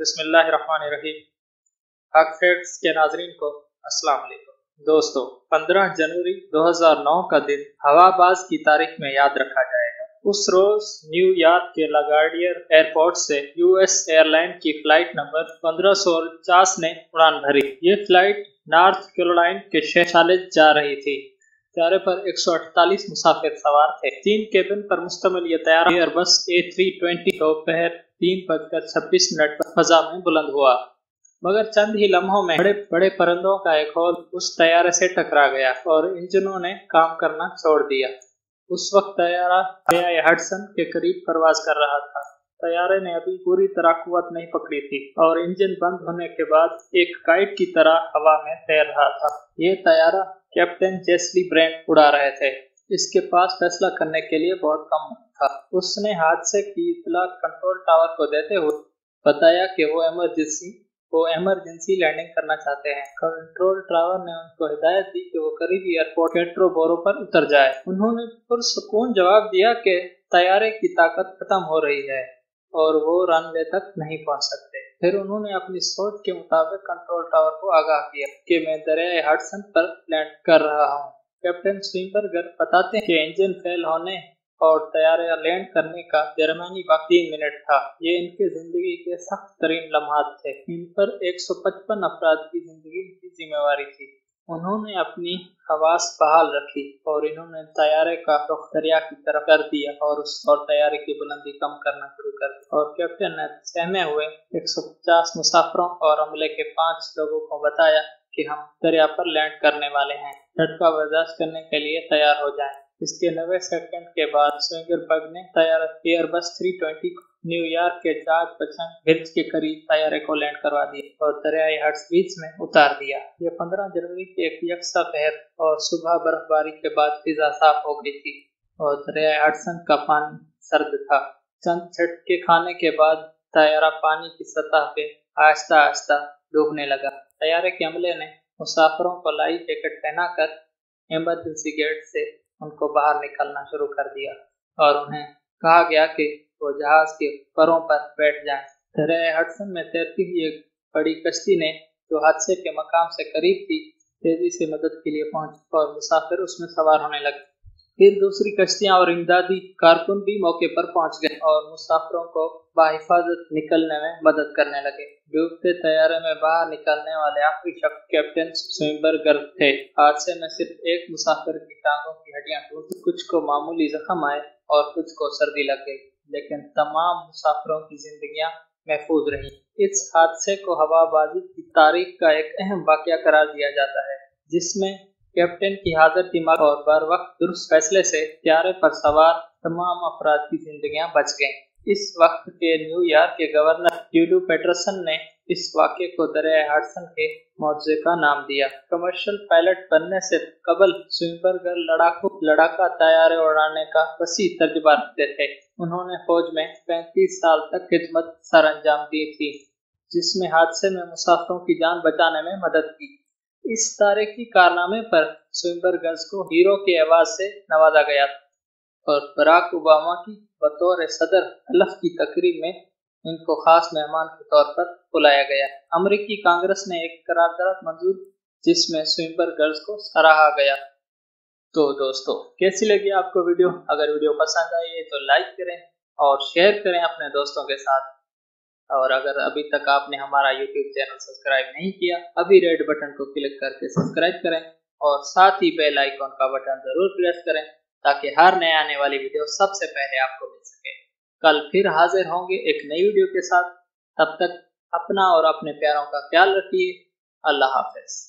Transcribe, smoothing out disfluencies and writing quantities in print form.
बिस्मिल्लाहिर्रहमानिर्रहीम। हक फैक्ट्स के नाजरीन को अस्सलाम वालेकुम। दोस्तों, 15 जनवरी 2009 का दिन हवाबाज की तारीख में याद रखा जाएगा। उस रोज न्यूयॉर्क के लागार्डियर एयरपोर्ट से यूएस एयरलाइन की फ्लाइट नंबर 1549 ने उड़ान भरी। ये फ्लाइट नॉर्थ कैरोलिना के शहर चार्लेट जा रही थी। तैयारे पर 148 मुसाफिर सवार थे। 3 केबिन पर मुश्तमिल ये तैयारा एयरबस A320 दोपहर 3:26 पर फजा में बुलंद हुआ, मगर चंद ही लम्हों में बड़े बड़े परिंदों का एक हौल उस तैयारे से टकरा गया और इंजनों ने काम करना छोड़ दिया। उस वक्त तैयारा दरियाए हडसन के करीब परवाज कर रहा था। तैयारे ने अभी पूरी तरह कुव्वत नहीं पकड़ी थी और इंजन बंद होने के बाद एक काइट की तरह हवा में तैर रहा था। ये तैयारा कैप्टन जेसली ब्रेंट उड़ा रहे थे। इसके पास फैसला करने के लिए बहुत कम वक्त था। उसने हादसे की इत्तला कंट्रोल टावर को देते हुए बताया कि वो इमरजेंसी लैंडिंग करना चाहते हैं। कंट्रोल टावर ने उनको हिदायत दी कि वो करीबी एयरपोर्ट पेट्रोबोरो पर उतर जाए। उन्होंने पुरसुकून जवाब दिया कि तैयारे की ताकत खत्म हो रही है और वो रनवे तक नहीं पहुंच सकते। फिर उन्होंने अपनी सोच के मुताबिक कंट्रोल टावर को आगाह किया कि मैं दरियाए हडसन पर लैंड कर रहा हूं। कैप्टन स्विम्बर्गर बताते हैं कि इंजन फेल होने और तैयारे लैंड करने का दरमियानी वक्त 3 मिनट था। ये इनके जिंदगी के सख्त तरीन लम्हात थे। इन पर 155 अफराद की जिंदगी की जिम्मेवारी थी। उन्होंने अपनी हवास बहाल रखी और इन्होंने तैयारे का रुख दरिया की तरफ कर दिया और तैयारे की बुलंदी कम करना शुरू कर दी। और कैप्टन ने सहमे हुए 150 मुसाफिरों और अमले के 5 लोगों को बताया कि हम दरिया पर लैंड करने वाले हैं। झटका बर्दाश्त करने के लिए तैयार हो जाएं। इसके 90 सेकंड के बाद स्विम्बर्गर ने तैयारा एयरबस 320 को न्यूयॉर्क के जॉर्ज वाशिंगटन ब्रिज के करीब तैयारे को लैंड करवा दिया और दरियाए हडसन बीच में उतार दिया। ये 15 जनवरी की एक यकसा पहर और सुबह बर्फबारी के बाद फिजा साफ हो गई थी और दरियाए हडसन का पानी सर्द था। चंद झटके खाने के बाद तैयारा पानी की सतह पे आहिस्ता आहिस्ता डूबने लगा। तैयारे के अमले ने मुसाफिरों को लाइफ जैकेट पहनाकर इमरजेंसी गेट से उनको बाहर निकलना शुरू कर दिया और उन्हें कहा गया कि वो जहाज के परों पर बैठ जाएं। दरियाए हडसन में तैरती हुई एक बड़ी कश्ती ने जो हादसे के मकाम से करीब थी तेजी से मदद के लिए पहुंची और मुसाफिर उसमें सवार होने लगे। फिर दूसरी कश्तियां और इमदादी कारकुन भी मौके पर पहुंच गए और मुसाफिरों को बाहिफाजत निकलने में मदद करने लगे। डूबते तैयारे में बाहर निकलने वाले आखिरी शख्स कैप्टन स्विम्बर्गर थे। हादसे में सिर्फ एक मुसाफिर की टांगों की हड्डियां टूटी, कुछ को मामूली जख्म आए और कुछ को सर्दी लग गई, लेकिन तमाम मुसाफिरों की जिंदगियां महफूज रही। इस हादसे को हवाबाजी की तारीख का एक अहम वाकया करार दिया जाता है, जिसमें कैप्टन की हाजिर दिमाग और बर वक्त दुरुस्त फैसले से तैयारे पर सवार तमाम अफराद की जिंदगियां बच गईं। इस वक्त के न्यूयॉर्क के गवर्नर ड्यूलू पेटरसन ने इस वाक़े को दरियाए हडसन के मौजज़े का नाम दिया। कमर्शियल पायलट बनने से कबल स्विम्बर्गर लड़ाका तैयारे उड़ाने का वसी तजुर्बा रखते थे। उन्होंने फौज में 35 साल तक खिदमत सर अंजाम दी थी, जिसमें हादसे में मुसाफिरों की जान बचाने में मदद की। इस तारीखी कारनामे पर स्विम्बर्गर को हीरो की आवाज से नवाजा गया और बराक ओबामा की बतौर सदर हलफ की तकरीब में इनको खास मेहमान के तौर पर बुलाया गया। अमेरिकी कांग्रेस ने एक करारदाद मंजूर जिसमें स्विम्बर्गर को सराहा गया। तो दोस्तों, कैसी लगी आपको वीडियो? अगर वीडियो पसंद आई है तो लाइक करें और शेयर करें अपने दोस्तों के साथ। और अगर अभी तक आपने हमारा YouTube चैनल सब्सक्राइब नहीं किया, अभी रेड बटन को क्लिक करके सब्सक्राइब करें और साथ ही बेल आइकॉन का बटन जरूर प्रेस करें ताकि हर नए आने वाली वीडियो सबसे पहले आपको मिल सके। कल फिर हाजिर होंगे एक नई वीडियो के साथ। तब तक अपना और अपने प्यारों का ख्याल रखिए। अल्लाह हाफिज।